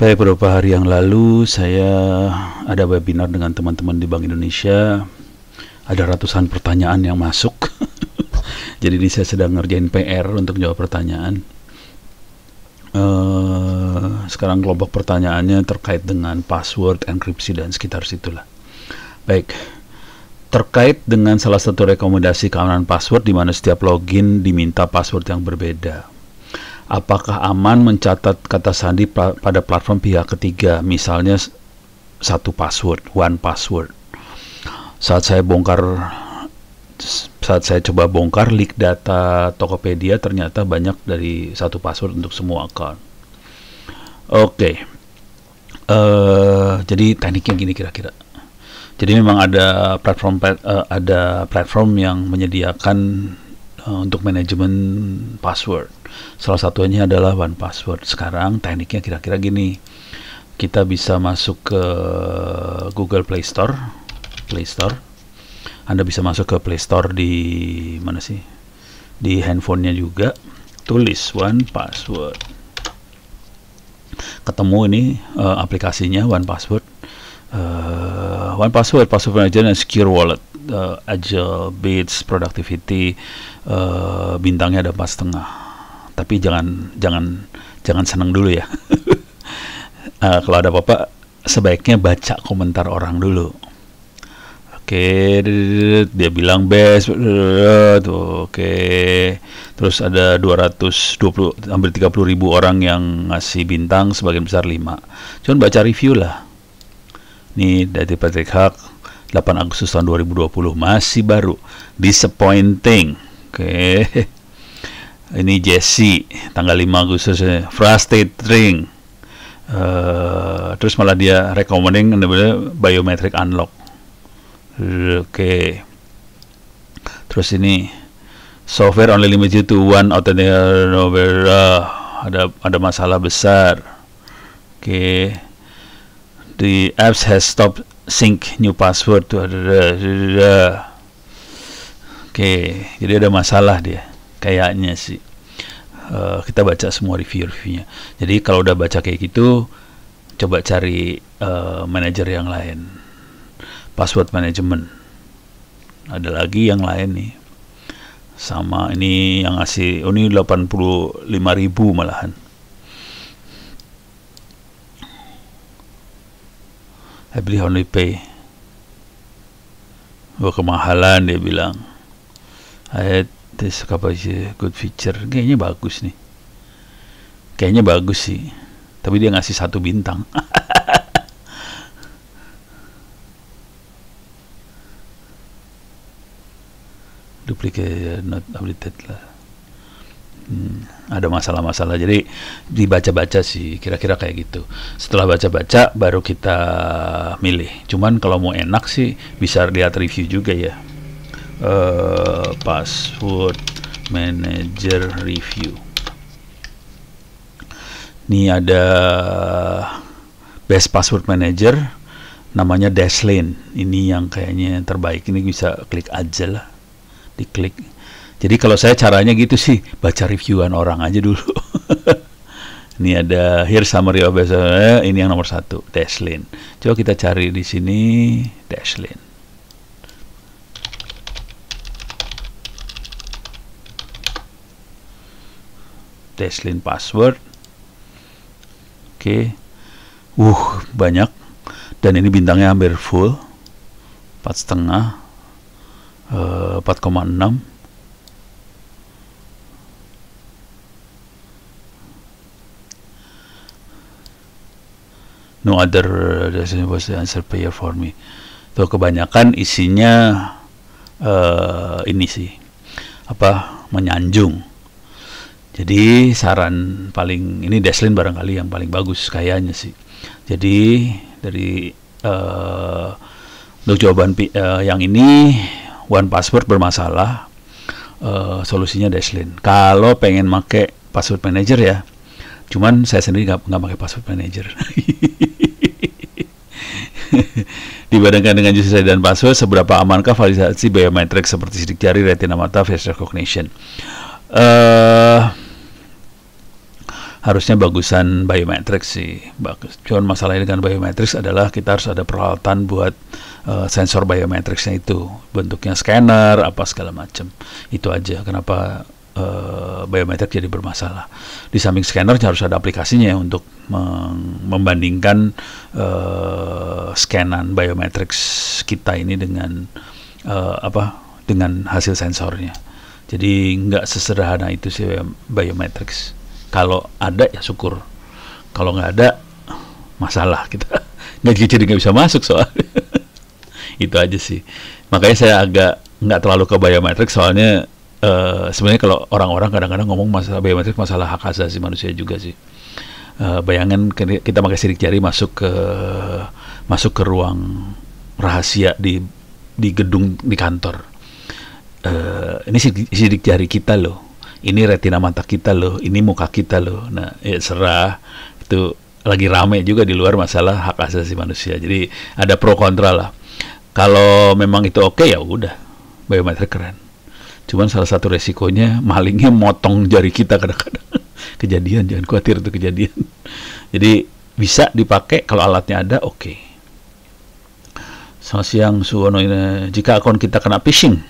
Baik, beberapa hari yang lalu saya ada webinar dengan teman-teman di Bank Indonesia. Ada ratusan pertanyaan yang masuk. Jadi ini saya sedang ngerjain PR untuk jawab pertanyaan. Sekarang kelompok pertanyaannya terkait dengan password, enkripsi, dan sekitar situlah. Baik, terkait dengan salah satu rekomendasi keamanan password di mana setiap login diminta password yang berbeda. Apakah aman mencatat kata sandi pada platform pihak ketiga, misalnya satu password, one password? Saat saya coba bongkar leak data Tokopedia, ternyata banyak dari satu password untuk semua account. Oke. Jadi tekniknya gini kira-kira. Jadi memang ada platform yang menyediakan untuk manajemen password. Salah satunya adalah One Password. Sekarang tekniknya kira-kira gini. Kita bisa masuk ke Google Play Store. Anda bisa masuk ke Play Store di mana sih? Di handphonenya juga. Tulis One Password. Ketemu ini aplikasinya One Password. One Password, password manager dan secure wallet, agile, beats, productivity, bintangnya ada 4,5. Tapi jangan seneng dulu ya. Kalau ada apa-apa sebaiknya baca komentar orang dulu. Oke, dia bilang best tuh, oke. Terus ada 220 hampir 30.000 orang yang ngasih bintang, sebagian besar 5. Cuman baca review lah. Ini dari Patrick Hack 8 Agustus tahun 2020, masih baru, disappointing. Oke. Ini Jesse tanggal 5 Agustus, frustrating. Terus malah dia recommending biometric unlock. Oke. Terus ini software only limited to one authentic, ada masalah besar. Oke. The apps has stopped sync new password to Oke, jadi ada masalah dia. Kayaknya sih. Kita baca semua review-reviewnya. Jadi kalau udah baca kayak gitu, coba cari manajer yang lain. Password management. Ada lagi yang lain nih. Sama ini yang ngasih, ini 85.000 malahan. I believe only pay. Kemahalan dia bilang. This good feature. Kayaknya bagus nih. Kayaknya bagus sih. Tapi dia ngasih 1 bintang. Duplicate not updated lah. Ada masalah-masalah. Jadi dibaca-baca sih, kira-kira kayak gitu. Setelah baca-baca baru kita milih. Cuman kalau mau enak sih bisa lihat review juga ya. Password manager review. Ini ada best password manager, namanya Dashlane. Ini yang kayaknya yang terbaik. Ini bisa klik aja lah, diklik. Jadi kalau saya caranya gitu sih, baca reviewan orang aja dulu. Ini ada here summary of best, ini yang nomor 1, Dashlane. Coba kita cari di sini Dashlane. Dashlane password. Oke. Banyak. Dan ini bintangnya hampir full. 4,5. 4,6. No other was the answer player for me. Tuh kebanyakan isinya ini sih. Menyanjung. Jadi saran paling ini Dashlane barangkali yang paling bagus kayaknya sih. Jadi dari untuk jawaban yang ini One Password bermasalah, solusinya Dashlane. Kalau pengen make password manager ya, cuman saya sendiri nggak pakai password manager. Dibandingkan dengan username dan password, seberapa amankah validasi biometrik seperti sidik jari, retina mata, face recognition? harusnya bagusan biometrics sih, bagus. Cuman masalahnya dengan biometrics adalah kita harus ada peralatan buat sensor biometricsnya itu, bentuknya scanner apa segala macam. Itu aja kenapa biometrik jadi bermasalah. Di samping scanner harus ada aplikasinya untuk membandingkan scanan biometrics kita ini dengan dengan hasil sensornya. Jadi nggak sesederhana itu sih biometrics. Kalau ada ya syukur, kalau nggak ada masalah, kita jadi nggak bisa masuk soalnya. Itu aja sih. Makanya saya agak nggak terlalu ke biometrik, soalnya sebenarnya kalau orang-orang kadang-kadang ngomong masalah biometrik, masalah hak asasi manusia juga sih. Bayangin kita pakai sidik jari masuk ke ruang rahasia di gedung, di kantor. Ini sidik jari kita loh, ini retina mata kita loh, ini muka kita loh. Nah, ya serah, itu lagi rame juga di luar masalah hak asasi manusia. Jadi ada pro kontra lah. Kalau memang itu oke, ya udah, biometrik keren. Cuman salah satu resikonya malingnya motong jari kita kadang-kadang. Kejadian, jangan khawatir itu kejadian. Jadi bisa dipakai kalau alatnya ada, oke. Selamat siang, Suwono. Jika akun kita kena phishing,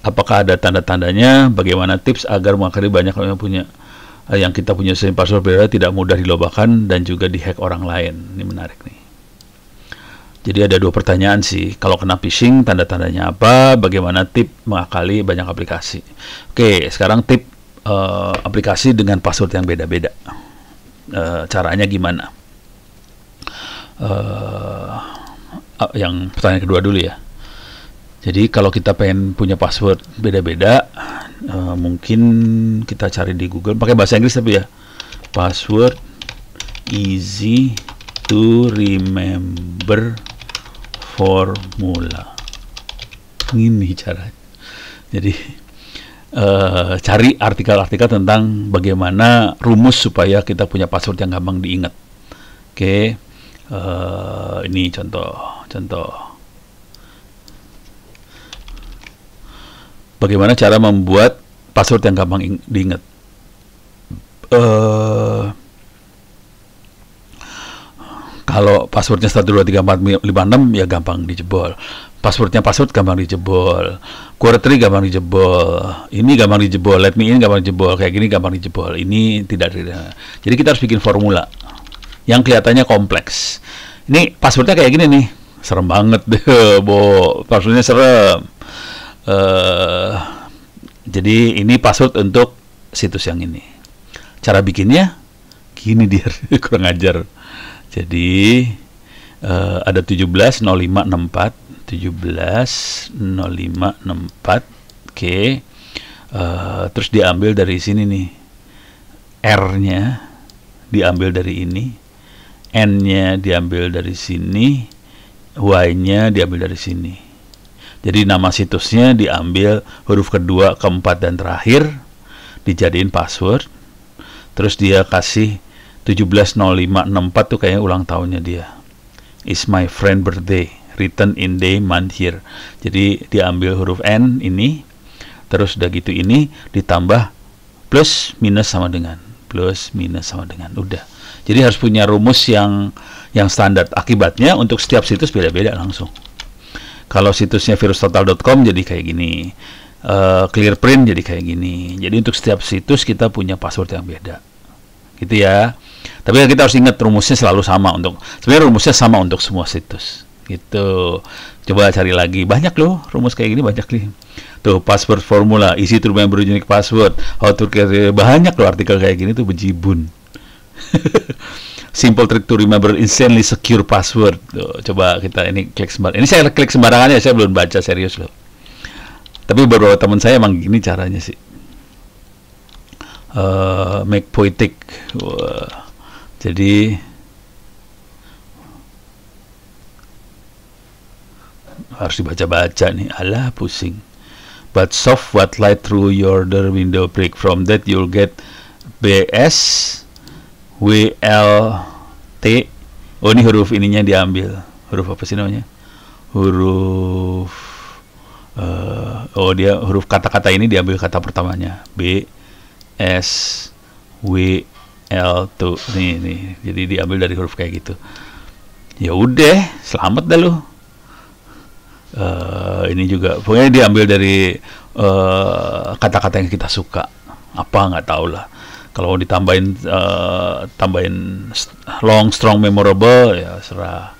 apakah ada tanda-tandanya? Bagaimana tips agar mengakhiri banyak yang kita punya sistem password berbeda tidak mudah dilobakkan dan juga dihack orang lain? Ini menarik nih. Jadi ada dua pertanyaan sih. Kalau kena phishing, tanda-tandanya apa? Bagaimana tip mengakali banyak aplikasi? Oke, sekarang tip aplikasi dengan password yang beda-beda. Caranya gimana? Yang pertanyaan kedua dulu ya. Jadi kalau kita pengen punya password beda-beda, mungkin kita cari di Google, pakai bahasa Inggris tapi ya. Password easy to remember formula. Ini caranya. Jadi cari artikel-artikel tentang bagaimana rumus supaya kita punya password yang gampang diingat. Oke, ini contoh. Bagaimana cara membuat password yang gampang diingat? Kalau passwordnya 1234556 ya gampang dijebol. Password gampang dijebol. Quarter gampang dijebol. Ini gampang dijebol. Let me in gampang dijebol. Kayak gini gampang dijebol. Ini tidak. Jadi kita harus bikin formula yang kelihatannya kompleks. Ini passwordnya kayak gini nih. Serem banget deh, passwordnya serem. Jadi ini password untuk situs yang ini. Cara bikinnya gini dia. Kurang ajar. Jadi ada 170564 Oke. Terus diambil dari sini nih, R-nya diambil dari ini, N-nya diambil dari sini, Y-nya diambil dari sini. Jadi nama situsnya diambil huruf kedua, keempat, dan terakhir, dijadiin password. Terus dia kasih 170564 tuh kayaknya ulang tahunnya dia. Is my friend birthday, written in day, month, year. Jadi diambil huruf N ini, terus udah gitu ini ditambah plus minus sama dengan, udah. Jadi harus punya rumus yang standar. Akibatnya untuk setiap situs beda-beda langsung. Kalau situsnya virustotal.com jadi kayak gini, Clearprint jadi kayak gini. Jadi untuk setiap situs kita punya password yang beda, gitu ya. Tapi kita harus ingat rumusnya selalu sama sebenarnya rumusnya sama untuk semua situs. Gitu. Coba cari lagi, banyak loh rumus kayak gini, banyak nih. Tuh, password formula, easy to remember unique password, how to create, banyak loh artikel kayak gini tuh bejibun. Simple trick to remember instantly secure password. Tuh, coba kita ini klik sembarangan. Ini saya klik sembarangan ya, saya belum baca serius loh. Tapi beberapa teman saya emang gini caranya sih. Make poetic. Jadi harus dibaca-baca nih. Alah, pusing. But soft what light through your door window break. From that you'll get BS WLT. Oh, ini huruf ininya diambil. Huruf apa sih namanya? Huruf dia huruf kata-kata ini diambil kata pertamanya. B S W L tuh nih, jadi diambil dari huruf kayak gitu. Ya udah, selamat dah lu. Ini juga pokoknya diambil dari kata-kata yang kita suka, apa nggak tahu lah. Kalau ditambahin long, strong, memorable, ya serah.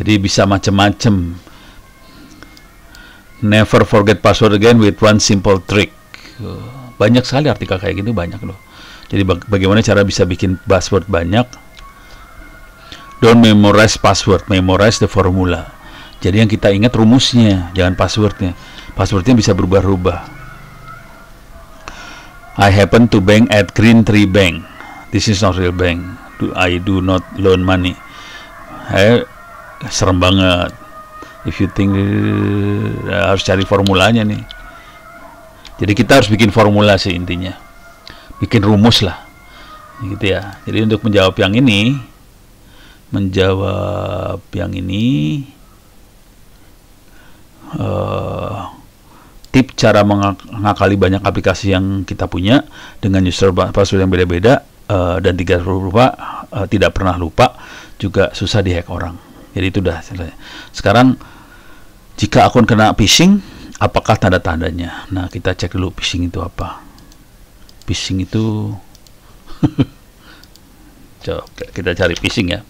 Jadi bisa macem-macem. Never forget password again with one simple trick. Banyak sekali artikel kayak gitu, banyak loh. Jadi bagaimana cara bisa bikin password banyak? Don't memorize password, memorize the formula. Jadi yang kita ingat rumusnya, jangan passwordnya. Passwordnya bisa berubah-ubah. I happen to bank at Green Tree Bank. This is not real bank. I do not loan money. Serem banget. If you think harus cari formulanya nih. Jadi kita harus bikin formula sih intinya. Bikin rumus lah. Gitu ya. Jadi untuk menjawab yang ini, tip cara mengakali banyak aplikasi yang kita punya dengan user password yang beda-beda dan tidak pernah lupa, juga susah dihack orang. Jadi itu udah selesai. Sekarang jika akun kena phishing, apakah tanda-tandanya? Nah, kita cek dulu phishing itu apa. Phishing itu coba kita cari phishing ya.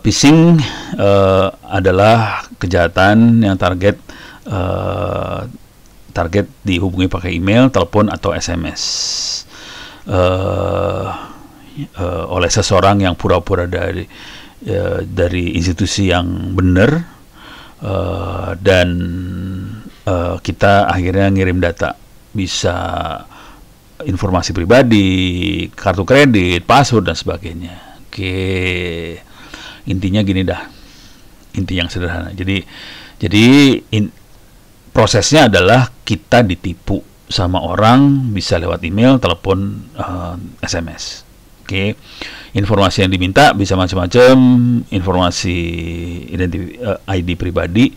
Phishing adalah kejahatan yang target dihubungi pakai email, telepon atau SMS oleh seseorang yang pura-pura dari institusi yang benar, dan kita akhirnya ngirim data, bisa informasi pribadi, kartu kredit, password dan sebagainya. Oke. Intinya gini dah, inti yang sederhana. Jadi prosesnya adalah kita ditipu sama orang, bisa lewat email, telepon, SMS. Oke. Informasi yang diminta bisa macam-macam, informasi ID pribadi,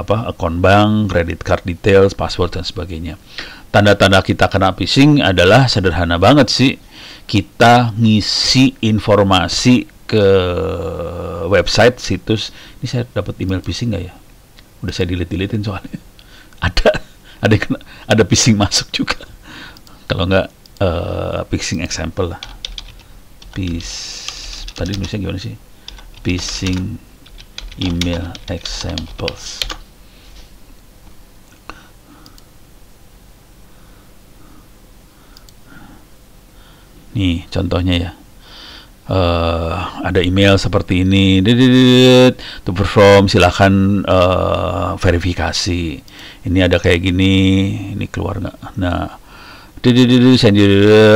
akun bank, credit card details, password dan sebagainya. Tanda-tanda kita kena phishing adalah sederhana banget sih. Kita ngisi informasi ke website, situs. Ini saya dapat email phishing nggak ya? Udah saya delete-deletein soalnya. Ada phishing masuk juga. Kalau nggak phishing example lah. Tadi nulisnya gimana sih? Phishing email examples. Nih contohnya ya. Ada email seperti ini, to perform, silahkan verifikasi. Ini ada kayak gini, ini keluar nggak? Nah,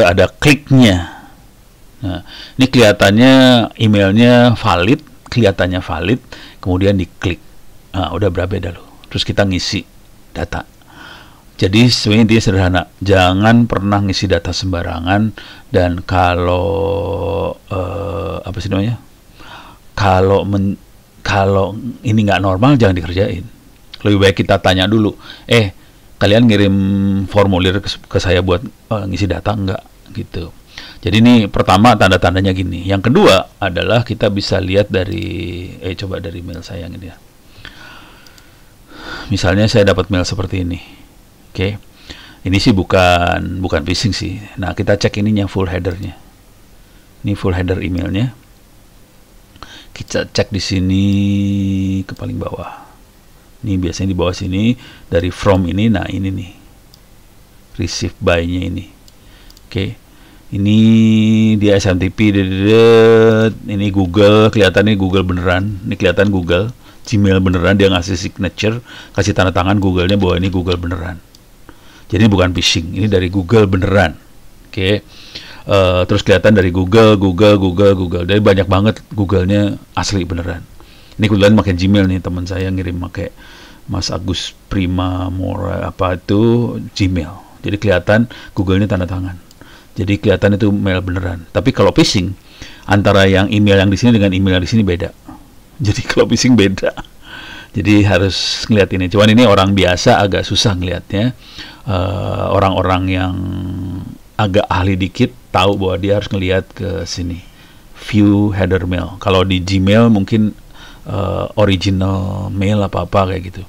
ada kliknya. Nah, ini kelihatannya emailnya valid, kemudian diklik. Nah, udah berapa dah lo? Terus kita ngisi data. Jadi sebenarnya intinya sederhana, jangan pernah ngisi data sembarangan, dan kalau kalau ini nggak normal jangan dikerjain. Lebih baik kita tanya dulu, kalian ngirim formulir ke saya buat ngisi data nggak gitu. Jadi ini pertama tanda-tandanya gini. Yang kedua adalah kita bisa lihat dari coba dari mail saya yang ini ya. Misalnya saya dapat mail seperti ini. Oke, ini sih bukan phishing sih. Nah, kita cek ininya, full headernya. Ini full header emailnya. Kita cek di sini ke paling bawah. Ini biasanya di bawah sini dari from ini. Nah, ini nih, receive by-nya ini. Oke, ini dia SMTP. Ini Google, kelihatannya Google beneran. Ini kelihatan Google, Gmail beneran. Dia ngasih signature, kasih tanda tangan Google-nya bahwa ini Google beneran. Jadi bukan phishing, ini dari Google beneran. Oke. Terus kelihatan dari Google. Dari banyak banget Google-nya asli beneran. Ini kebetulan pakai Gmail nih, teman saya ngirim pakai Mas Agus Prima Mora Gmail. Jadi kelihatan Google-nya tanda tangan. Jadi kelihatan itu mail beneran. Tapi kalau phishing, antara yang email yang di sini dengan email yang di sini beda. Jadi kalau phishing beda. Jadi harus ngeliat ini. Cuman ini orang biasa agak susah ngelihatnya. Orang-orang yang agak ahli dikit tahu bahwa dia harus ngelihat ke sini. View header mail. Kalau di Gmail mungkin original mail apa-apa kayak gitu.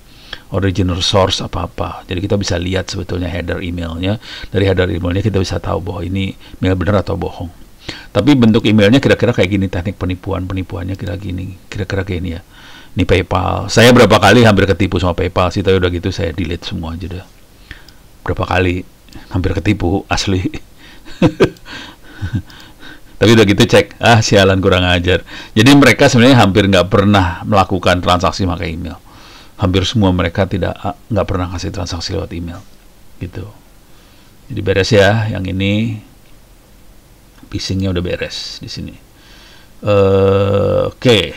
Original source apa-apa. Jadi kita bisa lihat sebetulnya header emailnya. Dari header emailnya kita bisa tahu bahwa ini mail benar atau bohong. Tapi bentuk emailnya kira-kira kayak gini, teknik penipuannya kira-kira gini ya. Ini PayPal. Saya berapa kali hampir ketipu sama PayPal sih, tapi udah gitu saya delete semua aja dah. Berapa kali hampir ketipu asli. Tapi udah gitu cek, sialan kurang ajar. Jadi mereka sebenarnya hampir nggak pernah melakukan transaksi pakai email. Hampir semua mereka nggak pernah kasih transaksi lewat email, gitu. Jadi beres ya, yang ini phishingnya udah beres di sini. Oke.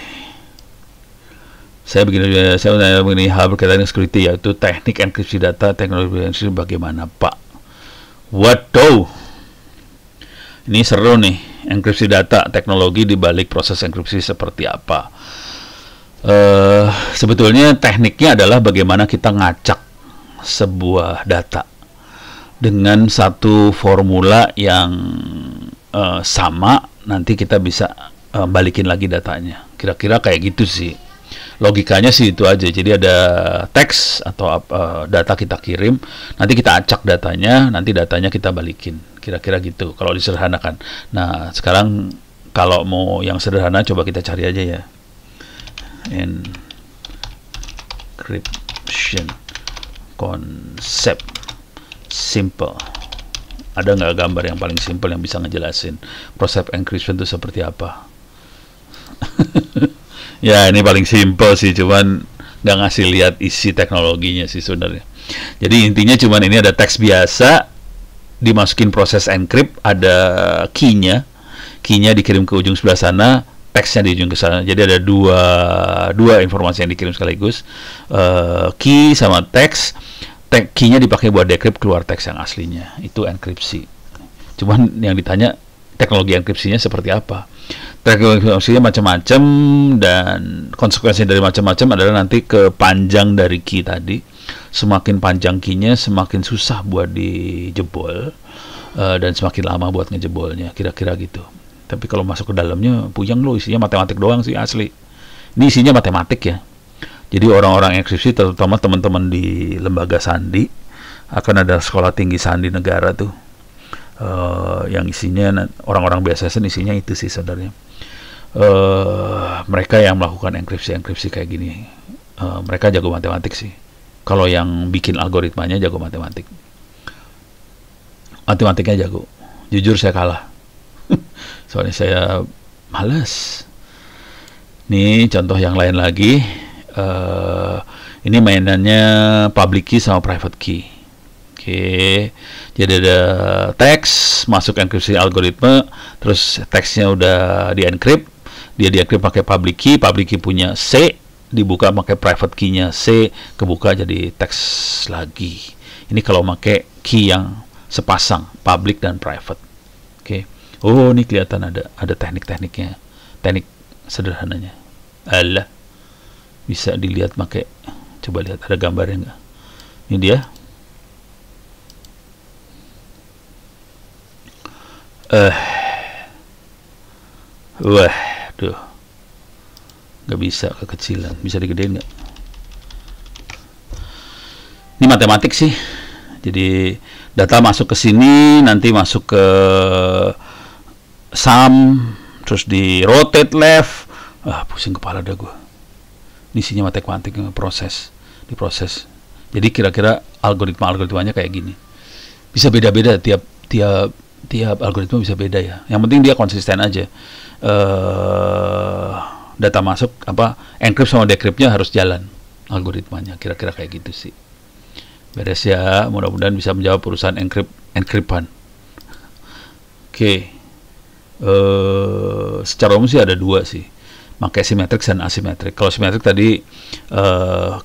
Saya begini hal berkaitan dengan security, yaitu teknik enkripsi data, teknologi enkripsi bagaimana, Pak? Waduh, ini seru nih. Enkripsi data, teknologi di balik proses enkripsi seperti apa? Sebetulnya tekniknya adalah bagaimana kita ngacak sebuah data dengan satu formula yang sama, nanti kita bisa balikin lagi datanya. Kira-kira kayak gitu sih. Logikanya sih itu aja. Jadi ada teks atau data kita kirim, nanti kita acak datanya, nanti datanya kita balikin. Kira-kira gitu kalau disederhanakan. Nah, sekarang kalau mau yang sederhana coba kita cari aja ya. Encryption concept simple. Ada nggak gambar yang paling simple yang bisa ngejelasin proses encryption itu seperti apa? Ya, ini paling simple sih, cuman nggak ngasih lihat isi teknologinya sih sebenarnya. Jadi intinya cuman ini ada teks biasa, dimasukin proses encrypt, ada key-nya dikirim ke ujung sebelah sana, teksnya di ujung ke sana. Jadi ada dua informasi yang dikirim sekaligus, key sama teks. Key-nya dipakai buat decrypt, keluar teks yang aslinya. Itu enkripsi. Cuman yang ditanya teknologi enkripsinya seperti apa? Teknologi enkripsinya macam-macam, dan konsekuensi dari macam-macam adalah nanti kepanjang dari key tadi. Semakin panjang key-nya, semakin susah buat dijebol, dan semakin lama buat ngejebolnya. Kira-kira gitu. Tapi kalau masuk ke dalamnya, puyeng loh, isinya matematik doang sih asli. Ini isinya matematik ya. Jadi orang-orang enkripsi, terutama teman-teman di lembaga sandi, akan ada sekolah tinggi sandi negara tuh, yang isinya orang-orang biasa isinya itu sih sebenarnya. Mereka yang melakukan enkripsi kayak gini, mereka jago matematik sih. Kalau yang bikin algoritmanya jago matematiknya jago. Jujur saya kalah. Soalnya saya malas. Nih contoh yang lain lagi. Ini mainannya public key sama private key. Oke, jadi ada teks masuk enkripsi algoritma, terus teksnya udah di encrypt, dia di encrypt pakai public key punya C, dibuka pakai private key-nya C, kebuka jadi teks lagi. Ini kalau pakai key yang sepasang, public dan private. Oke. Oh, ini kelihatan ada teknik-tekniknya, teknik sederhananya. Alah, bisa dilihat pakai, coba lihat ada gambarnya nggak? Ini dia. Wah, tuh, nggak bisa kekecilan, bisa digedein nggak? Ini matematik sih. Jadi data masuk ke sini, nanti masuk ke sum, terus di rotate left. Pusing kepala dah gue. Isinya matematik, diproses. Jadi kira-kira algoritmanya kayak gini. Bisa beda-beda, tiap algoritma bisa beda ya. Yang penting dia konsisten aja. Data masuk encrypt sama decryptnya harus jalan algoritmanya. Kira-kira kayak gitu sih. Beres ya. Mudah-mudahan bisa menjawab urusan encryptan. Oke. Secara umum sih ada dua sih. Pakai simetrik dan asimetrik. Kalau simetrik tadi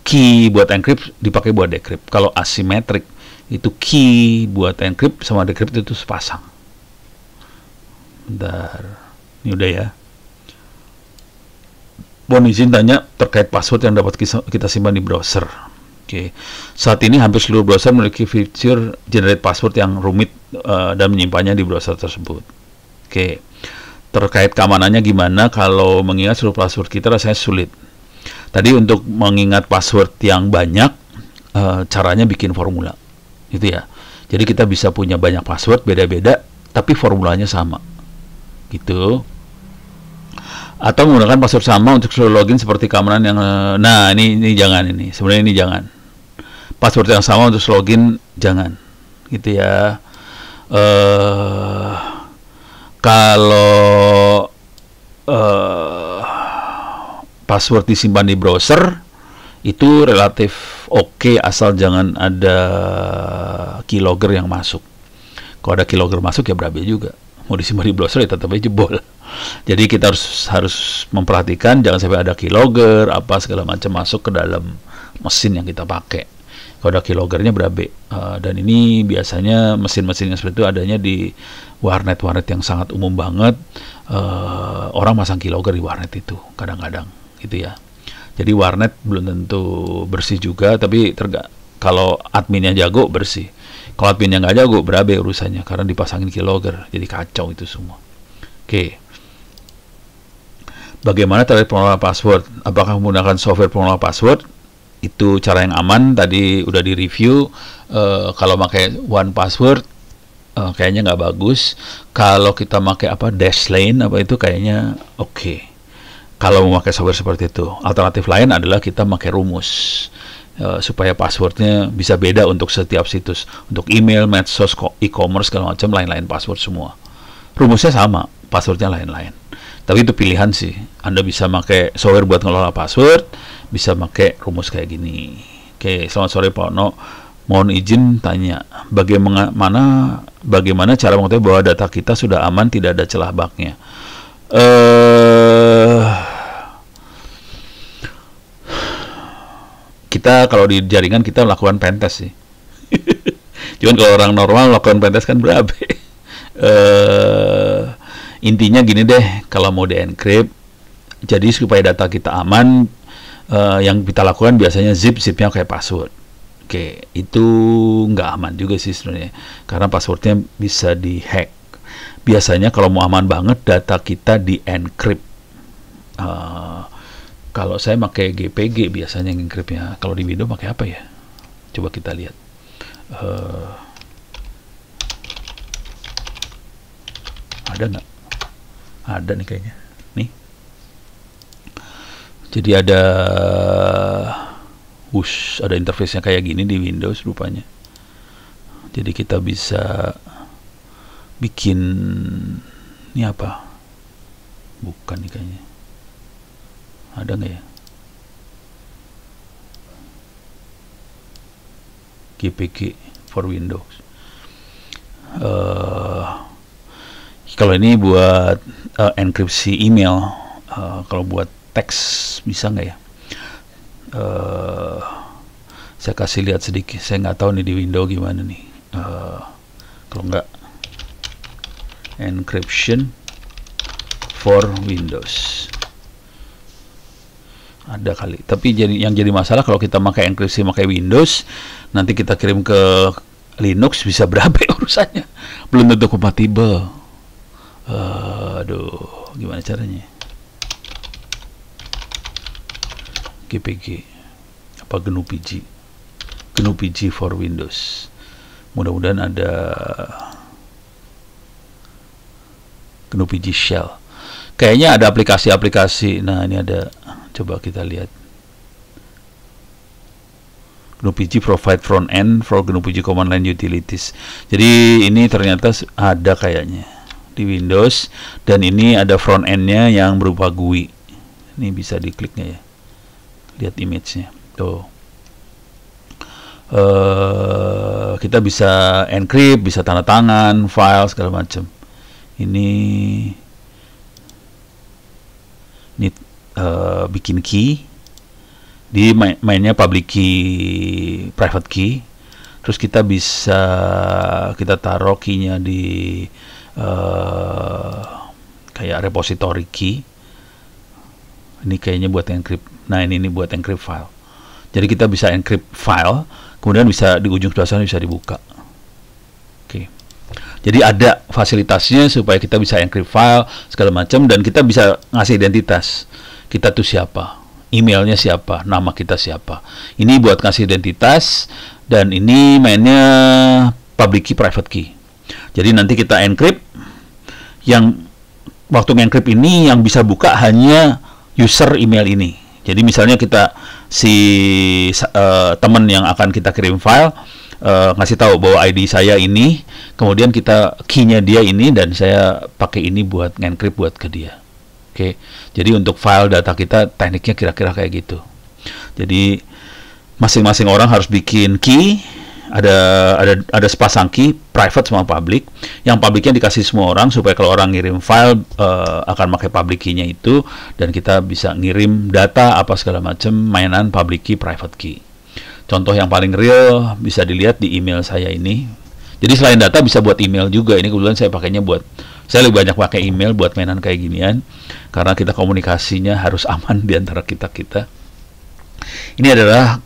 key buat encrypt dipakai buat decrypt. Kalau asimetrik itu key buat encrypt sama decrypt itu sepasang. Bentar. Ini udah ya. Mohon izin tanya terkait password yang dapat kita simpan di browser. Oke, saat ini hampir seluruh browser memiliki fitur generate password yang rumit dan menyimpannya di browser tersebut. Oke, terkait keamanannya gimana kalau mengingat seluruh password kita rasanya sulit. Tadi untuk mengingat password yang banyak, caranya bikin formula, gitu ya. Jadi kita bisa punya banyak password beda-beda, tapi formulanya sama, gitu. Atau menggunakan password sama untuk seluruh login seperti keamanan yang nah ini jangan, ini sebenarnya ini jangan, password yang sama untuk login jangan, gitu ya. Kalau password disimpan di browser itu relatif oke, asal jangan ada keylogger yang masuk. Kalau ada keylogger masuk ya berabe juga, mau disimpan di browser ya tetap aja jebol. Jadi kita harus memperhatikan jangan sampai ada keylogger apa segala macam masuk ke dalam mesin yang kita pakai. Kalau ada keyloggernya berabe. Dan ini biasanya mesin-mesin yang seperti itu adanya di warnet-warnet yang sangat umum banget. Orang masang keylogger di warnet itu kadang-kadang, gitu ya. Jadi warnet belum tentu bersih juga, tapi kalau adminnya jago bersih. Kalau adminnya nggak jago berabe urusannya karena dipasangin keylogger, jadi kacau itu semua. Oke. Bagaimana terkait pengelola password? Apakah menggunakan software pengelola password? Itu cara yang aman, tadi udah di-review. Kalau pakai One Password, kayaknya nggak bagus. Kalau kita pakai Dashlane, itu kayaknya oke. Kalau mau pakai software seperti itu. Alternatif lain adalah kita pakai rumus. Supaya passwordnya bisa beda untuk setiap situs. Untuk email, medsos, e-commerce, segala macam, lain-lain password semua. Rumusnya sama, passwordnya lain-lain. Tapi itu pilihan sih. Anda bisa pakai software buat ngelola password, bisa pakai rumus kayak gini. Oke, selamat sore Pak Ono. Mohon izin tanya, bagaimana cara mengetahui bahwa data kita sudah aman, tidak ada celah bugnya? Kita kalau di jaringan kita lakukan pentest sih. Cuman kalau orang normal lakukan pentest kan berabe. Intinya gini deh, kalau mau di-encrypt, jadi supaya data kita aman, yang kita lakukan biasanya zipnya kayak password. Oke, itu nggak aman juga sih sebenarnya, karena passwordnya bisa dihack. Biasanya kalau mau aman banget, data kita di-encrypt. Kalau saya pakai GPG biasanya encryptnya. Kalau di Windows pakai apa ya? Coba kita lihat. Ada nggak? Ada nih kayaknya. Nih. Jadi ada ada interface-nya kayak gini di Windows rupanya. Jadi kita bisa bikin ini apa? Bukan nih kayaknya. Ada nggak ya? GPG for Windows. Kalau ini buat enkripsi email, kalau buat teks bisa nggak ya? Saya kasih lihat sedikit. Saya nggak tahu nih di Windows gimana nih. Kalau nggak encryption for Windows ada kali. Tapi yang jadi masalah kalau kita pakai enkripsi pakai Windows, nanti kita kirim ke Linux bisa berabe urusannya. Belum tentu kompatibel. Aduh, gimana caranya? GPG apa GNU PG for Windows. Mudah-mudahan ada GNU PG Shell. Kayaknya ada aplikasi-aplikasi. Nah, ini ada. Coba kita lihat. GNU PG provide front end for GNU PG command line utilities. Jadi ini ternyata ada kayaknya di Windows, dan ini ada front end-nya yang berupa GUI. Ini bisa diklik nggak ya? Lihat image-nya. Tuh. Kita bisa encrypt, bisa tanda tangan, file segala macam. Ini bikin key. Di mainnya public key, private key. Terus kita bisa taruh key-nya di kayak repository key. Ini kayaknya buat encrypt. Nah, ini buat encrypt file. Jadi kita bisa encrypt file, kemudian bisa di ujung sebelah sana bisa dibuka. Oke. Jadi ada fasilitasnya supaya kita bisa encrypt file segala macam, dan kita bisa ngasih identitas. Kita tuh siapa, emailnya siapa, nama kita siapa. Ini buat ngasih identitas, dan ini mainnya public key, private key. Jadi nanti kita encrypt, yang waktu encrypt ini yang bisa buka hanya user email ini. Jadi misalnya kita teman yang akan kita kirim file ngasih tahu bahwa ID saya ini, kemudian kita key-nya dia ini, dan saya pakai ini buat encrypt buat ke dia. Oke. Jadi untuk file data kita tekniknya kira-kira kayak gitu. Jadi masing-masing orang harus bikin key, ada sepasang key, private sama public. Yang publicnya dikasih semua orang supaya kalau orang ngirim file akan pakai public key-nya itu, dan kita bisa ngirim data apa segala macam, mainan public key, private key. Contoh yang paling real bisa dilihat di email saya ini. Jadi selain data bisa buat email juga. Ini kebetulan saya pakainya saya lebih banyak pakai email buat mainan kayak ginian, karena kita komunikasinya harus aman di antara kita. Ini adalah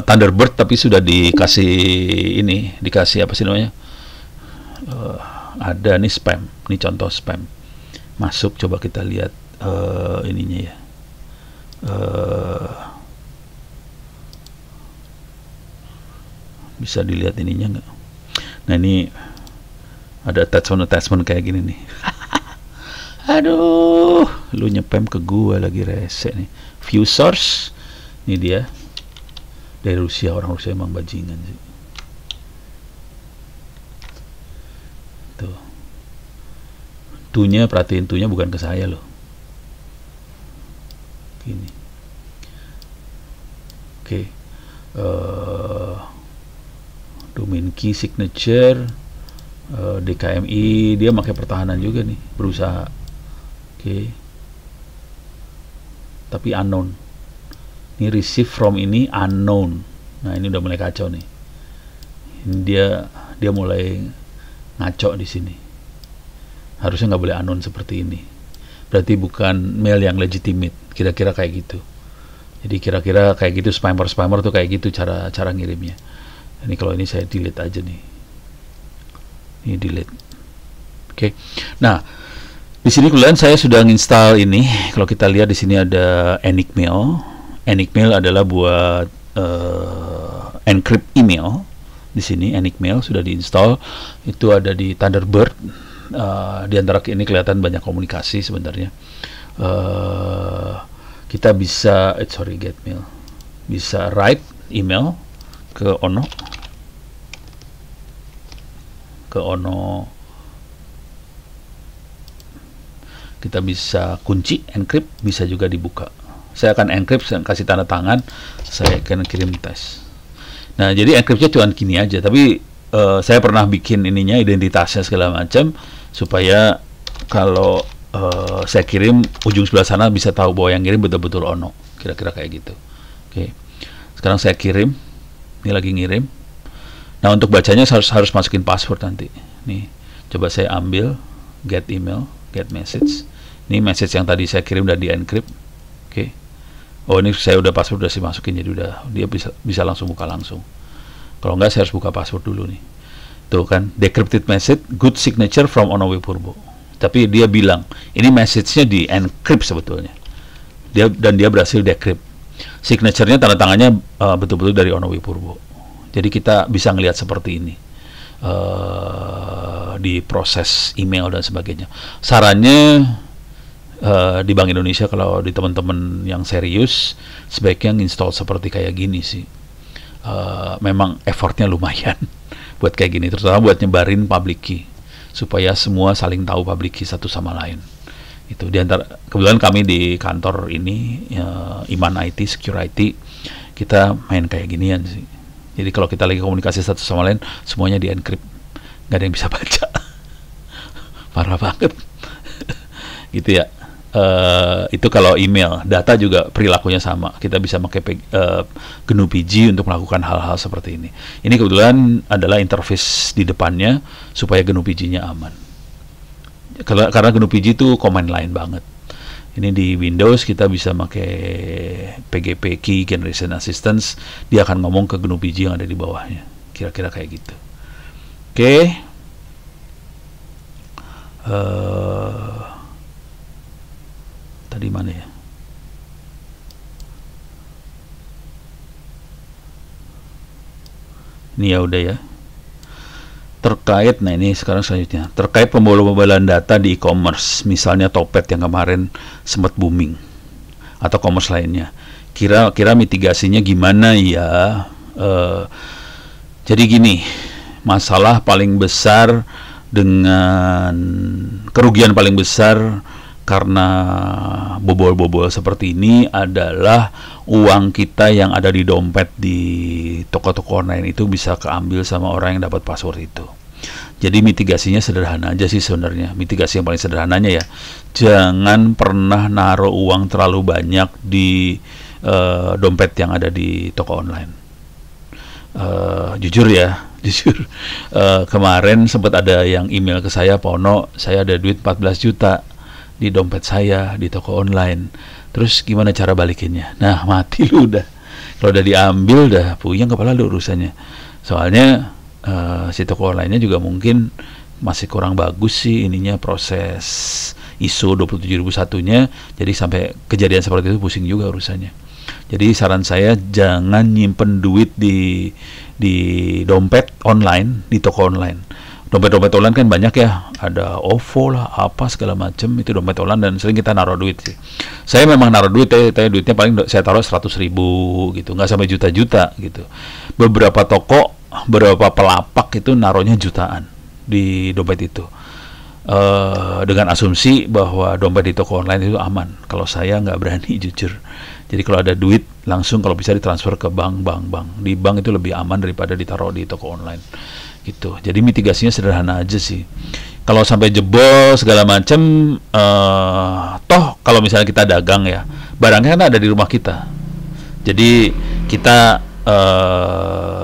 Thunderbird, tapi sudah dikasih apa sih namanya? Ada nih spam, ini contoh spam. Masuk, coba kita lihat ininya ya. Bisa dilihat ininya nggak? Nah, ini ada attachment kayak gini nih. Aduh, lu nyepam ke gua lagi, rese nih. View source. Ini dia dari Rusia, orang Rusia emang bajingan sih. Tuh, perhatiin tunya bukan ke saya loh. Gini. Oke. Domain key, signature, DKMI, dia pakai pertahanan juga nih, berusaha. Oke. Tapi unknown. Ini receive from ini unknown. Nah, ini udah mulai kacau nih. Ini dia mulai ngaco di sini. Harusnya nggak boleh unknown seperti ini. Berarti bukan mail yang legitimate. Kira-kira kayak gitu. Jadi kira-kira kayak gitu, spammer tuh kayak gitu cara ngirimnya. Ini kalau ini saya delete aja nih. Ini delete. Oke. Nah, di sini kemudian saya sudah nginstal ini. Kalau kita lihat di sini ada Enigmail. Enigmail adalah buat encrypt email. Di sini Enigmail sudah diinstal. Itu ada di Thunderbird. Di antara ini kelihatan banyak komunikasi sebenarnya. Kita bisa Getmail. Bisa write email ke Ono. Kita bisa kunci, encrypt, bisa juga dibuka. Saya akan encrypt, kasih tanda tangan, saya akan kirim tes. Nah, jadi encryptnya cuma gini aja, tapi saya pernah bikin ininya, identitasnya segala macam, supaya kalau saya kirim, ujung sebelah sana bisa tahu bahwa yang kirim betul-betul Ono. Kira-kira kayak gitu. Oke. Sekarang saya kirim, ini lagi ngirim. Nah, untuk bacanya harus masukin password nanti. Nih, coba saya ambil, get email, get message. Ini message yang tadi saya kirim udah di encrypt. Oke. Oh, ini saya udah password udah sih masukin, jadi dia bisa langsung buka langsung. Kalau enggak, saya harus buka password dulu nih. Tuh kan, decrypted message, good signature from Ono Purbo. Tapi dia bilang ini message-nya di encrypt sebetulnya. Dia berhasil decrypt. Signature-nya, tanda tangannya betul-betul dari Ono Purbo. Jadi kita bisa ngelihat seperti ini di proses email dan sebagainya. Sarannya di Bank Indonesia, kalau di teman-teman yang serius, sebaiknya install seperti kayak gini sih. Memang effortnya lumayan buat kayak gini, terutama buat nyebarin public key supaya semua saling tahu public key satu sama lain. Itu diantara, kebetulan kami di kantor ini Iman IT, Secure IT, kita main kayak ginian sih. Jadi kalau kita lagi komunikasi satu sama lain, semuanya di encrypt, nggak ada yang bisa baca. Parah banget. Gitu ya. Itu kalau email. Data juga perilakunya sama. Kita bisa pakai GNU PG untuk melakukan hal-hal seperti ini. Ini kebetulan adalah interface di depannya supaya GNU PG-nya aman. Karena GNU PG itu command line banget. Ini di Windows kita bisa pakai PGP Key Generation Assistance, dia akan ngomong ke GNU-PG yang ada di bawahnya. Kira-kira kayak gitu. Oke. Tadi mana ya? Ini ya udah ya. Terkait, nah ini sekarang selanjutnya, terkait pembobolan data di e-commerce, misalnya Topet yang kemarin sempat booming, atau commerce lainnya. Kira-kira mitigasinya gimana ya? Jadi gini, masalah paling besar dengan kerugian paling besar karena bobol-bobol seperti ini adalah uang kita yang ada di dompet di toko-toko online itu bisa keambil sama orang yang dapat password itu. Jadi mitigasinya sederhana aja sih sebenarnya. Mitigasi yang paling sederhananya ya, jangan pernah naruh uang terlalu banyak di dompet yang ada di toko online. Jujur ya, kemarin sempat ada yang email ke saya, Pono, saya ada duit 14 juta di dompet saya di toko online. Terus gimana cara balikinnya? Nah, mati lu udah. Kalau udah diambil, udah puyeng kepala lu urusannya. Soalnya si toko online-nya juga mungkin masih kurang bagus sih ininya, proses ISO 27001-nya. Jadi sampai kejadian seperti itu pusing juga urusannya. Jadi saran saya jangan nyimpen duit di dompet online, di toko online. Dompet-dompet online kan banyak ya, ada OVO lah, apa segala macem, itu dompet online dan sering kita naruh duit sih. Saya memang naruh duit, duitnya paling saya taruh 100.000 gitu, nggak sampai juta-juta gitu. Beberapa toko, beberapa pelapak itu naruhnya jutaan di dompet itu, dengan asumsi bahwa dompet di toko online itu aman. Kalau saya nggak berani jujur. Jadi kalau ada duit langsung kalau bisa ditransfer ke bank. Di bank itu lebih aman daripada ditaruh di toko online. Gitu. Jadi mitigasinya sederhana aja sih. Kalau sampai jebol segala macam, toh kalau misalnya kita dagang ya, barangnya kan ada di rumah kita. Jadi kita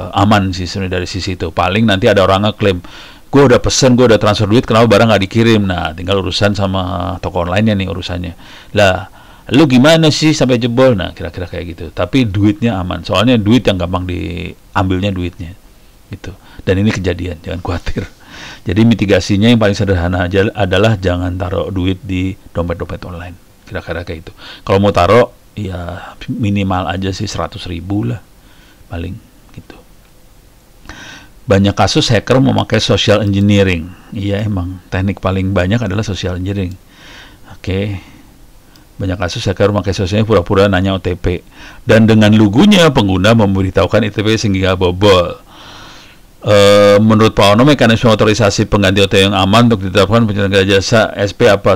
aman sih sebenarnya dari sisi itu. Paling nanti ada orang ngeklaim, gue udah pesen, gue udah transfer duit, kenapa barang nggak dikirim? Nah, tinggal urusan sama toko online-nya nih urusannya. Lah, lu gimana sih sampai jebol? Nah, kira-kira kayak gitu. Tapi duitnya aman. Soalnya duit yang gampang diambilnya duitnya. Gitu. Dan ini kejadian, jangan khawatir. Jadi mitigasinya yang paling sederhana aja adalah jangan taruh duit di dompet-dompet online. Kira-kira kayak itu. Kalau mau taruh, ya minimal aja sih 100.000 lah. Paling gitu. Banyak kasus hacker memakai social engineering. Iya emang, teknik paling banyak adalah social engineering. Oke. Banyak kasus hacker memakai social engineering pura-pura nanya OTP. Dan dengan lugunya pengguna memberitahukan OTP sehingga bobol. Menurut Pak Ono, mekanisme otorisasi pengganti OTP yang aman untuk diterapkan penyelenggara jasa SP apa?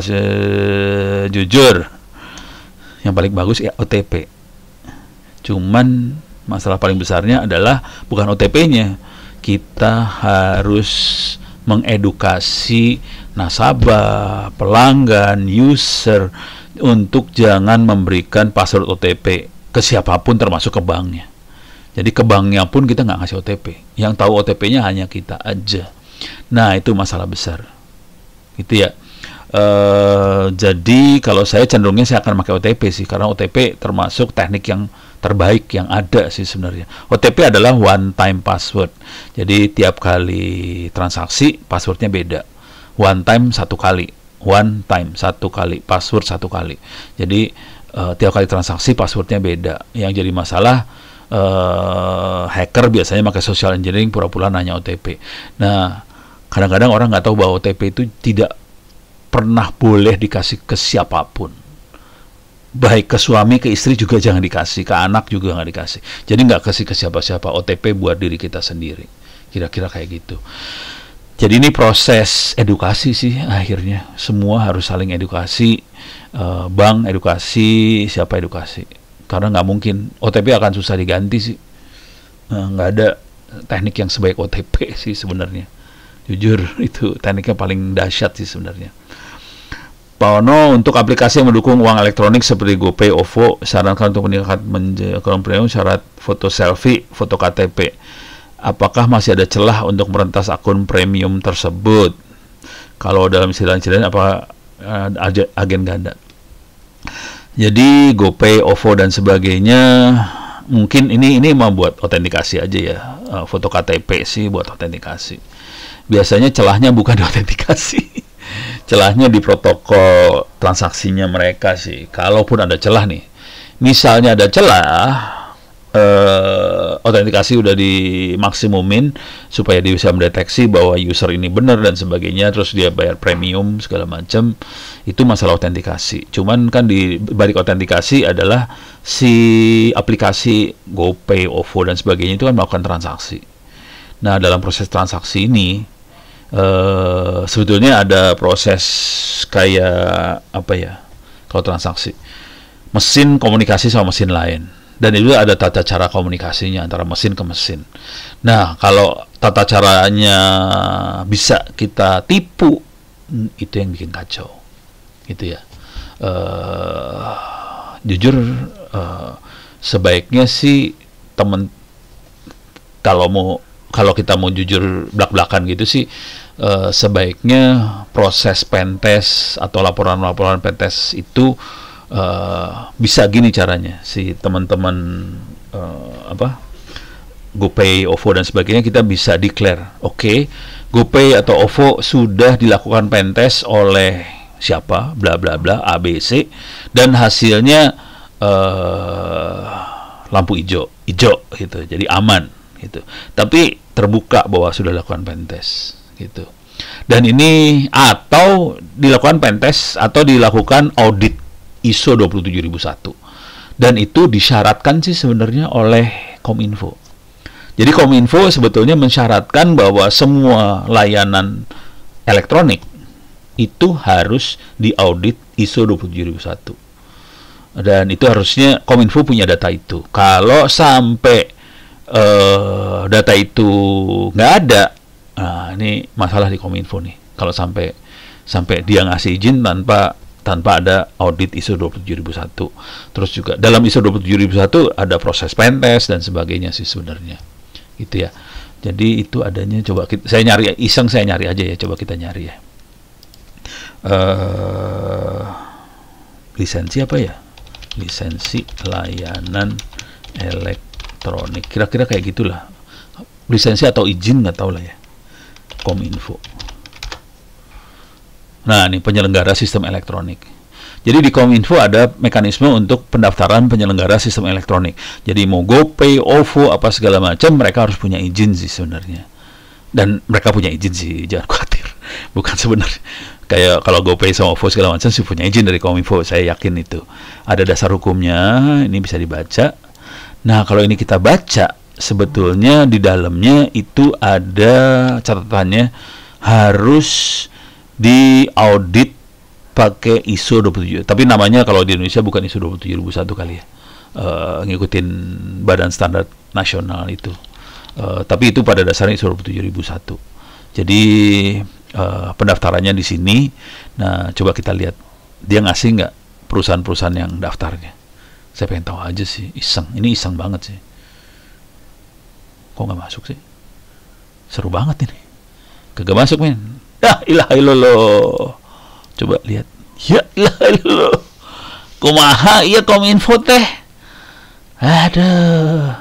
Jujur, yang paling bagus ya OTP. Cuman masalah paling besarnya adalah bukan OTP-nya. Kita harus mengedukasi nasabah, pelanggan, user untuk jangan memberikan password OTP ke siapapun termasuk ke banknya. Jadi ke banknya pun kita nggak ngasih OTP. Yang tahu OTP-nya hanya kita aja. Nah, itu masalah besar. Gitu ya. Jadi kalau saya cenderungnya saya akan pakai OTP sih. Karena OTP termasuk teknik yang terbaik yang ada sih sebenarnya. OTP adalah one time password. Jadi tiap kali transaksi passwordnya beda. One time satu kali. One time satu kali. Password satu kali. Jadi tiap kali transaksi passwordnya beda. Yang jadi masalah hacker biasanya pakai social engineering pura-pura nanya OTP. Nah, kadang-kadang orang nggak tahu bahwa OTP itu tidak pernah boleh dikasih ke siapapun. Baik ke suami, ke istri juga jangan dikasih, ke anak juga nggak dikasih. Jadi nggak kasih ke siapa-siapa. OTP buat diri kita sendiri. Kira-kira kayak gitu. Jadi ini proses edukasi sih akhirnya. Semua harus saling edukasi. Bank edukasi, siapa edukasi. Karena nggak mungkin, OTP akan susah diganti sih. Nggak ada teknik yang sebaik OTP sih sebenarnya. Jujur, itu tekniknya paling dahsyat sih sebenarnya. Pak Ono, untuk aplikasi yang mendukung uang elektronik seperti GoPay, OVO, sarankan untuk meningkatkan premium syarat foto selfie, foto KTP. Apakah masih ada celah untuk merentas akun premium tersebut? Kalau dalam istilah apa agen ganda? Jadi GoPay, OVO dan sebagainya mungkin ini mau buat autentikasi aja ya. Foto KTP sih buat autentikasi. Biasanya celahnya bukan di autentikasi. Celahnya di protokol transaksinya mereka sih. Kalaupun ada celah nih. Misalnya ada celah, autentikasi udah dimaksimumin supaya dia bisa mendeteksi bahwa user ini benar dan sebagainya, terus dia bayar premium segala macam, itu masalah autentikasi. Cuman kan di balik autentikasi adalah si aplikasi GoPay, OVO dan sebagainya itu kan melakukan transaksi. Nah, dalam proses transaksi ini sebetulnya ada proses kayak apa ya, kalau transaksi mesin komunikasi sama mesin lain. Dan itu ada tata cara komunikasinya antara mesin ke mesin. Nah, kalau tata caranya bisa kita tipu, itu yang bikin kacau, gitu ya. Jujur, sebaiknya sih kalau kita mau jujur belak-belakan gitu sih, sebaiknya proses pentest atau laporan-laporan pentest itu bisa gini caranya, si teman-teman GoPay, OVO dan sebagainya, kita bisa declare, oke, GoPay atau OVO sudah dilakukan pentest oleh siapa, bla bla bla, ABC, dan hasilnya lampu hijau gitu, jadi aman gitu. Tapi terbuka bahwa sudah dilakukan pentest gitu. Dan ini atau dilakukan pentest atau dilakukan audit ISO 27001, dan itu disyaratkan sih sebenarnya oleh Kominfo. Jadi Kominfo sebetulnya mensyaratkan bahwa semua layanan elektronik itu harus diaudit ISO 27001, dan itu harusnya Kominfo punya data itu. Kalau sampai data itu nggak ada, nah ini masalah di Kominfo nih. Kalau sampai dia ngasih izin tanpa ada audit ISO 27001. Terus juga dalam ISO 27001 ada proses pentest dan sebagainya sih sebenarnya. Gitu ya. Jadi itu adanya, coba saya nyari aja ya, coba kita nyari ya. Lisensi apa ya? Lisensi layanan elektronik. Kira-kira kayak gitulah. Lisensi atau izin nggak tahu lah ya. Kominfo. Nah, ini penyelenggara sistem elektronik. Jadi di Kominfo ada mekanisme untuk pendaftaran penyelenggara sistem elektronik. Jadi mau GoPay, OVO, apa segala macam, mereka harus punya izin sih sebenarnya. Dan mereka punya izin sih, jangan khawatir. Bukan sebenarnya. Kayak kalau GoPay sama OVO segala macam sih punya izin dari Kominfo, saya yakin itu. Ada dasar hukumnya, ini bisa dibaca. Nah, kalau ini kita baca, sebetulnya di dalamnya itu ada catatannya harus di audit pakai ISO 27. Tapi namanya kalau di Indonesia bukan ISO 27001 kali ya. Ngikutin Badan Standar Nasional itu. Tapi itu pada dasarnya ISO 27001. Jadi pendaftarannya di sini. Nah, coba kita lihat dia ngasih nggak perusahaan-perusahaan yang daftarnya. Saya pengen tahu aja sih, iseng. Ini iseng banget sih. Kok nggak masuk sih? Seru banget ini. Kagak masuk, men. Ya ilaha illallah. Coba lihat. Ya ilaha illallah. Kumaha iya Kominfo teh. Aduh.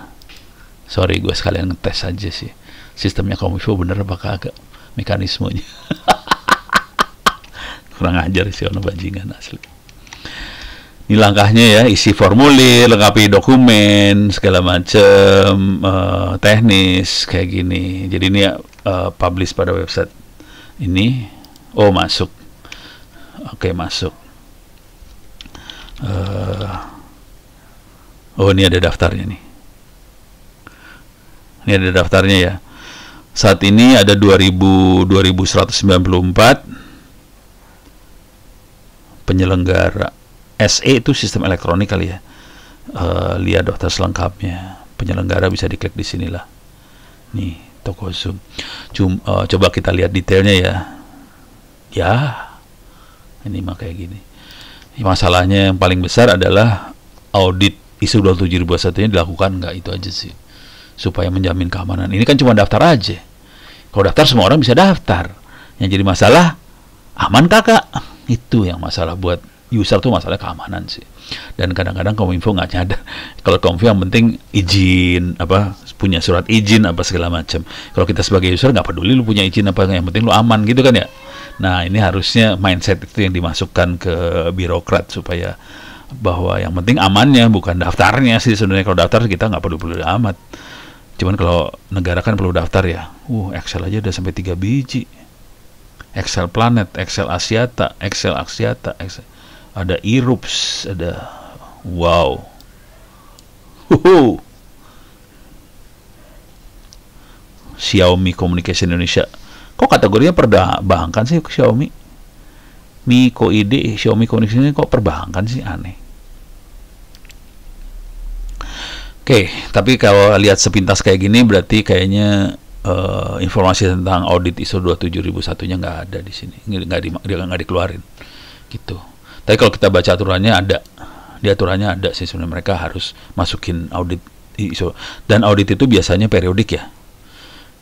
Sorry, gue sekalian ngetes aja sih. Sistemnya Kominfo bener apa kagak mekanismenya. Kurang ajar sih ono bajingan asli. Ini langkahnya ya, isi formulir, lengkapi dokumen, segala macam, teknis kayak gini. Jadi ini publish pada website ini. Oh, masuk. Oke, masuk. Oh, ini ada daftarnya nih. Ini ada daftarnya ya. Saat ini ada 2194 penyelenggara. SE itu sistem elektronik kali ya. Lihat daftar selengkapnya. Penyelenggara bisa diklik di sinilah. Nih, toko Zoom. Coba kita lihat detailnya ya. Ya, ini mah kayak gini. Masalahnya yang paling besar adalah audit ISO 27001-nya dilakukan nggak, itu aja sih. Supaya menjamin keamanan. Ini kan cuma daftar aja. Kalau daftar semua orang bisa daftar. Yang jadi masalah, aman kakak? Itu yang masalah buat user tuh, masalah keamanan sih. Dan kadang-kadang Kominfo nggak nyadar. Kalau Kominfo yang penting izin, punya surat izin apa segala macam. Kalau kita sebagai user nggak peduli lu punya izin apa, yang penting lu aman gitu kan ya. Nah, ini harusnya mindset itu yang dimasukkan ke birokrat supaya bahwa yang penting amannya bukan daftarnya sih sebenarnya. Kalau daftar kita nggak perlu amat. Cuman kalau negara kan perlu daftar ya. Excel aja udah sampai 3 biji. Excel Planet, Excel Axiata, Excel ada Irups, ada wow. Xiaomi Communication Indonesia. Kok kategorinya perbankan sih Xiaomi? Miko ID, Xiaomi Communication ini kok perbankan sih, aneh. Oke, tapi kalau lihat sepintas kayak gini berarti kayaknya informasi tentang audit ISO 27001-nya nggak ada di sini, nggak dikeluarin gitu. Tapi kalau kita baca aturannya ada, di aturannya ada sih sebenarnya mereka harus masukin audit ISO, dan audit itu biasanya periodik ya.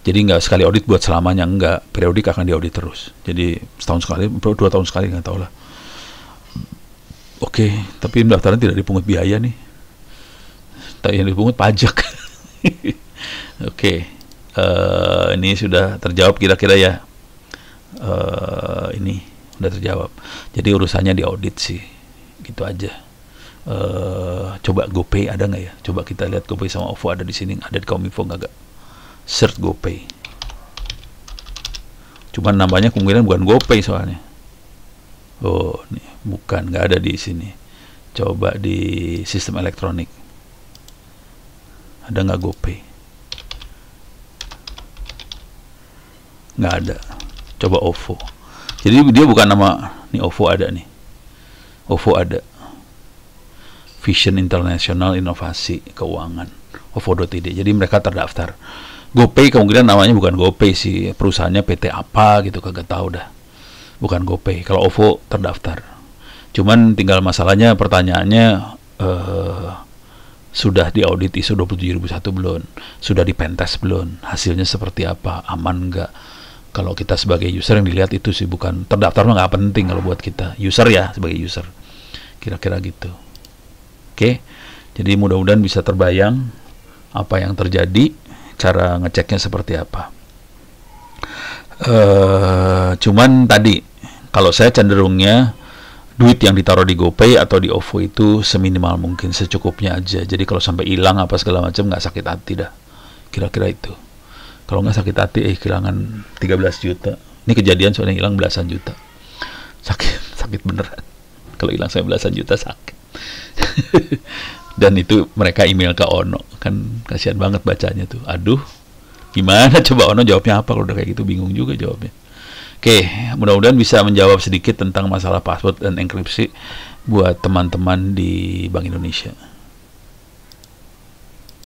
Jadi nggak sekali audit buat selamanya, enggak, periodik akan diaudit terus. Jadi setahun sekali, 2 tahun sekali, nggak tahu lah. Oke, tapi pendaftaran tidak dipungut biaya nih. Yang dipungut pajak. Oke, ini sudah terjawab kira-kira ya. Ini sudah terjawab. Jadi urusannya diaudit sih, gitu aja. Coba GoPay ada nggak ya? Coba kita lihat GoPay sama OVO ada di sini, ada di Kominfo nggak? Search GoPay. Cuman namanya kemungkinan bukan GoPay soalnya. Oh, nih bukan, nggak ada di sini. Coba di sistem elektronik. Ada nggak GoPay? Nggak ada. Coba OVO. Jadi dia bukan nama, nih OVO ada nih. OVO ada. Vision International Inovasi Keuangan. OVO.id. Jadi mereka terdaftar. GoPay kemungkinan namanya bukan GoPay sih, perusahaannya PT apa gitu, kagak tahu dah. Bukan GoPay. Kalau OVO terdaftar. Cuman tinggal masalahnya, pertanyaannya sudah diaudit ISO 27001 belum? Sudah dipentes belum? Hasilnya seperti apa? Aman nggak? Kalau kita sebagai user yang dilihat itu sih, bukan terdaftar mah nggak penting kalau buat kita. User ya, sebagai user. Kira-kira gitu. Oke. Jadi mudah-mudahan bisa terbayang apa yang terjadi, cara ngeceknya seperti apa. Cuman tadi kalau saya cenderungnya duit yang ditaruh di GoPay atau di OVO itu seminimal mungkin, secukupnya aja. Jadi kalau sampai hilang apa segala macam nggak sakit hati dah. Kira-kira itu. Kalau nggak sakit hati, kehilangan 13 juta. Ini kejadian soalnya hilang belasan juta. Sakit beneran. Kalau hilang saya belasan juta sakit. Dan itu mereka email ke Ono, kan kasihan banget bacanya tuh. Aduh, gimana coba Ono jawabnya apa? Kalau udah kayak gitu bingung juga jawabnya. Oke, mudah-mudahan bisa menjawab sedikit tentang masalah password dan enkripsi buat teman-teman di Bank Indonesia.